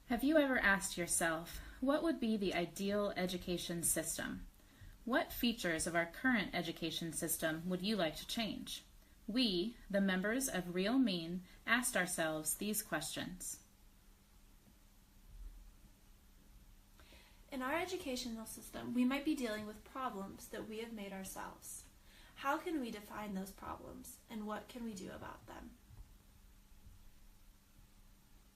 Have you ever asked yourself, what would be the ideal education system? What features of our current education system would you like to change? We, the members of Real Mean, asked ourselves these questions. In our educational system, we might be dealing with problems that we have made ourselves. How can we define those problems, and what can we do about them?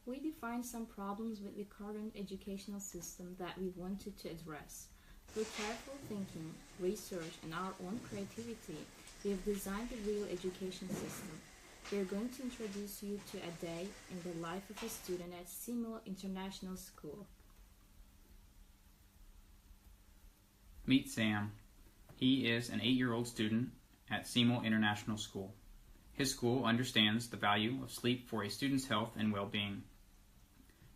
We defined some problems with the current educational system that we wanted to address. Through careful thinking, research, and our own creativity, we have designed the real education system. We are going to introduce you to a day in the life of a student at Seymour International School. Meet Sam. He is an 8-year-old student at Seymour International School. His school understands the value of sleep for a student's health and well-being.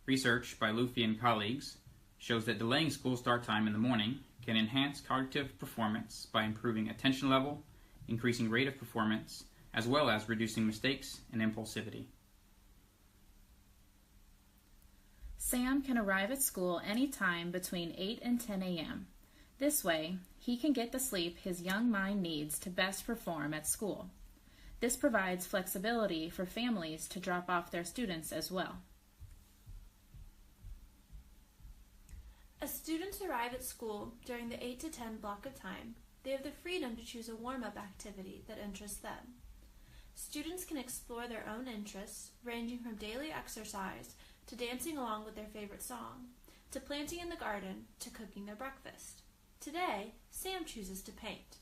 Research by Luffy and colleagues shows that delaying school start time in the morning can enhance cognitive performance by improving attention level, increasing rate of performance, as well as reducing mistakes and impulsivity. Sam can arrive at school any time between 8 and 10 a.m. This way, he can get the sleep his young mind needs to best perform at school. This provides flexibility for families to drop off their students as well. As students arrive at school during the 8 to 10 block of time, they have the freedom to choose a warm-up activity that interests them. Students can explore their own interests, ranging from daily exercise to dancing along with their favorite song, to planting in the garden, to cooking their breakfast. Today, Sam chooses to paint.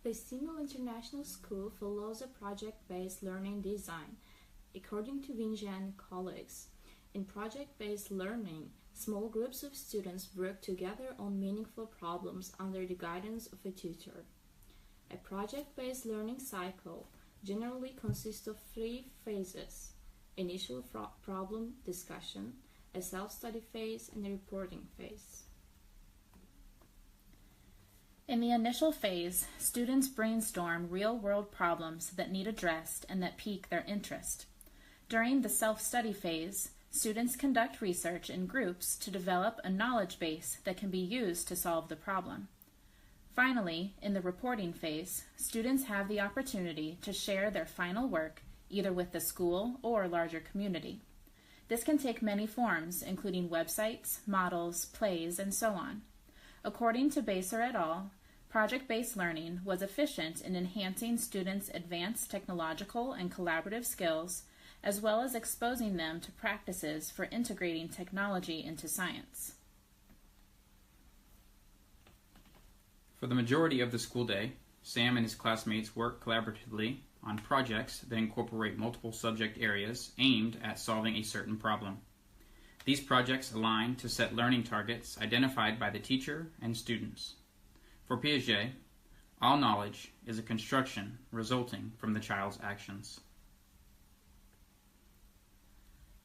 The Seymour International School follows a project-based learning design, according to Vinja and colleagues. In project-based learning, small groups of students work together on meaningful problems under the guidance of a tutor. A project-based learning cycle generally consists of 3 phases: initial problem discussion, a self-study phase, and a reporting phase. In the initial phase, students brainstorm real-world problems that need addressed and that pique their interest. During the self-study phase, students conduct research in groups to develop a knowledge base that can be used to solve the problem. Finally, in the reporting phase, students have the opportunity to share their final work either with the school or larger community. This can take many forms, including websites, models, plays, and so on. According to Baser et al., project-based learning was efficient in enhancing students' advanced technological and collaborative skills, as well as exposing them to practices for integrating technology into science. For the majority of the school day, Sam and his classmates work collaboratively on projects that incorporate multiple subject areas aimed at solving a certain problem. These projects align to set learning targets identified by the teacher and students. For Piaget, all knowledge is a construction resulting from the child's actions.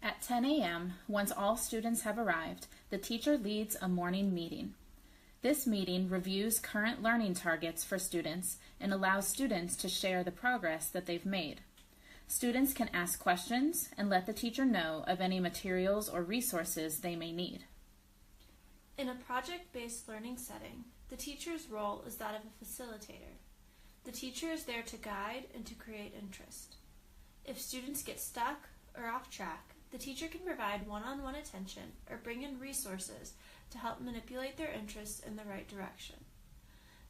At 10 a.m., once all students have arrived, the teacher leads a morning meeting. This meeting reviews current learning targets for students and allows students to share the progress that they've made. Students can ask questions and let the teacher know of any materials or resources they may need. In a project-based learning setting, the teacher's role is that of a facilitator. The teacher is there to guide and to create interest. If students get stuck or off track, the teacher can provide one-on-one attention or bring in resources to help manipulate their interests in the right direction.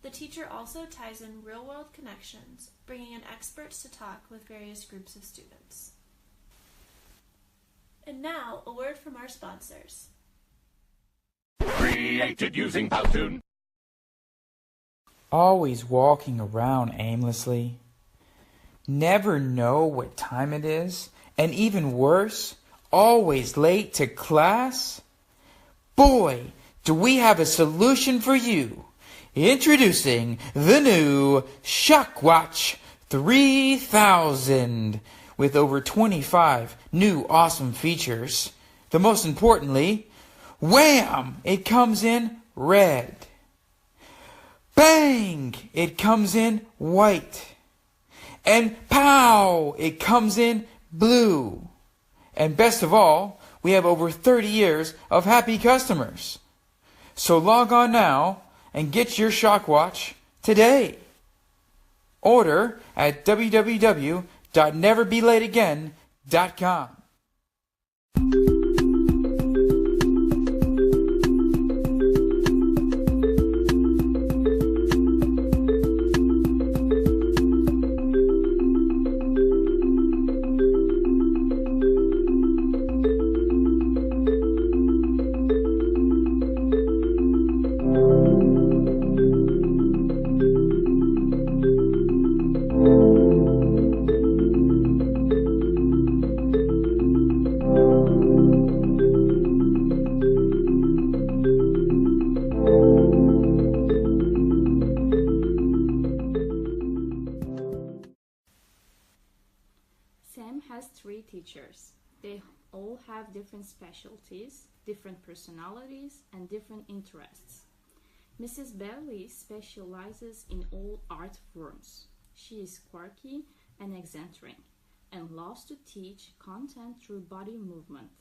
The teacher also ties in real-world connections, bringing in experts to talk with various groups of students. And now, a word from our sponsors. Created using Powtoon. Always walking around aimlessly. Never know what time it is, and even worse, always late to class? Boy, do we have a solution for you. Introducing the new Shockwatch 3000 with over 25 new awesome features. The most importantly, wham! It comes in red. Bang! It comes in white. And pow! It comes in blue. And best of all, we have over 30 years of happy customers. So log on now and get your shock watch today. Order at www.neverbelateagain.com. Sam has 3 teachers. They all have different specialties, different personalities, and different interests. Mrs. Bailey specializes in all art forms. She is quirky and eccentric and loves to teach content through body movement.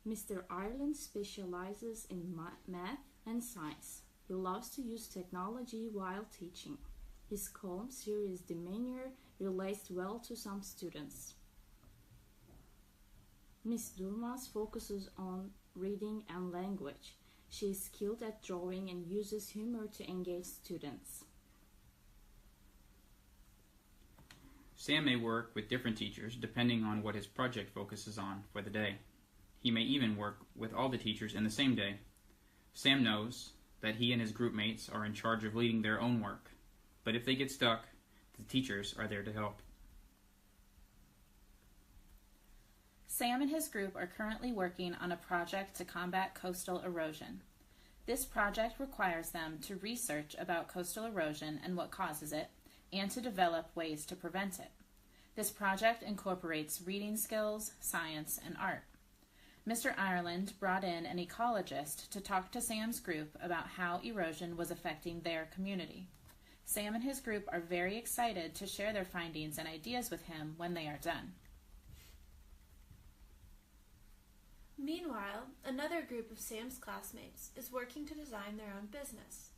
Mr. Ireland specializes in math and science. He loves to use technology while teaching. His calm, serious demeanor relates well to some students. Miss Durmas focuses on reading and language. She is skilled at drawing and uses humor to engage students. Sam may work with different teachers depending on what his project focuses on for the day. He may even work with all the teachers in the same day. Sam knows that he and his group mates are in charge of leading their own work, but if they get stuck, the teachers are there to help. Sam and his group are currently working on a project to combat coastal erosion. This project requires them to research about coastal erosion and what causes it, and to develop ways to prevent it. This project incorporates reading skills, science, and art. Mr. Ireland brought in an ecologist to talk to Sam's group about how erosion was affecting their community. Sam and his group are very excited to share their findings and ideas with him when they are done. Meanwhile, another group of Sam's classmates is working to design their own business.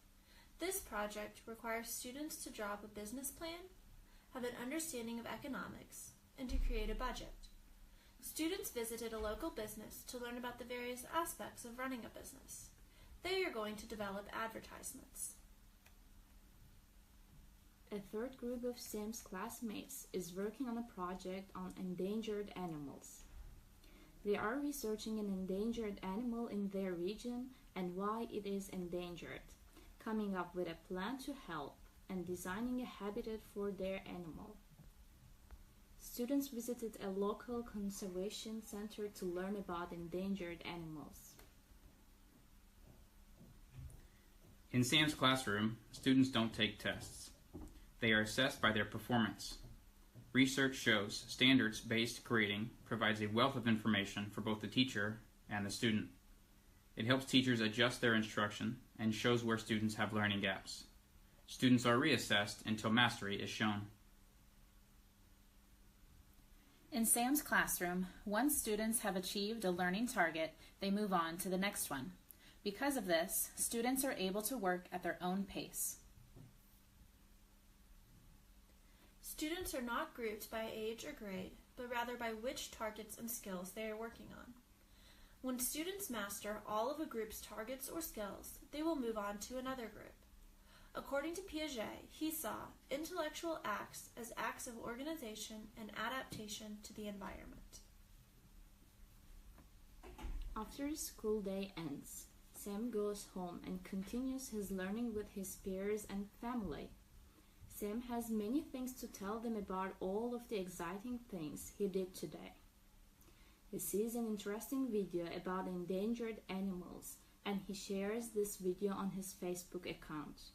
This project requires students to draw up a business plan, have an understanding of economics, and to create a budget. Students visited a local business to learn about the various aspects of running a business. They are going to develop advertisements. A third group of Sam's classmates is working on a project on endangered animals. They are researching an endangered animal in their region and why it is endangered, coming up with a plan to help, and designing a habitat for their animal. Students visited a local conservation center to learn about endangered animals. In Sam's classroom, students don't take tests. They are assessed by their performance. Research shows standards-based grading provides a wealth of information for both the teacher and the student. It helps teachers adjust their instruction and shows where students have learning gaps. Students are reassessed until mastery is shown. In Sam's classroom, once students have achieved a learning target, they move on to the next one. Because of this, students are able to work at their own pace. Students are not grouped by age or grade, but rather by which targets and skills they are working on. When students master all of a group's targets or skills, they will move on to another group. According to Piaget, he saw intellectual acts as acts of organization and adaptation to the environment. After the school day ends, Sam goes home and continues his learning with his peers and family. Sam has many things to tell them about all of the exciting things he did today. He sees an interesting video about endangered animals, and he shares this video on his Facebook account.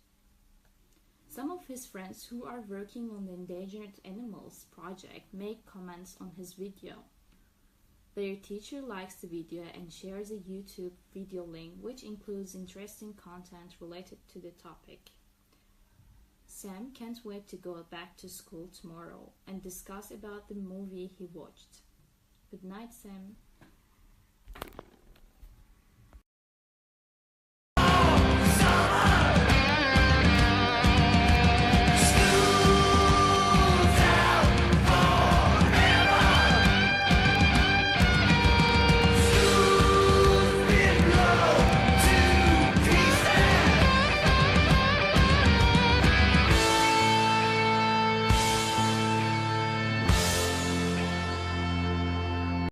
Some of his friends who are working on the Endangered Animals project make comments on his video. Their teacher likes the video and shares a YouTube video link which includes interesting content related to the topic. Sam can't wait to go back to school tomorrow and discuss about the movie he watched. Good night, Sam.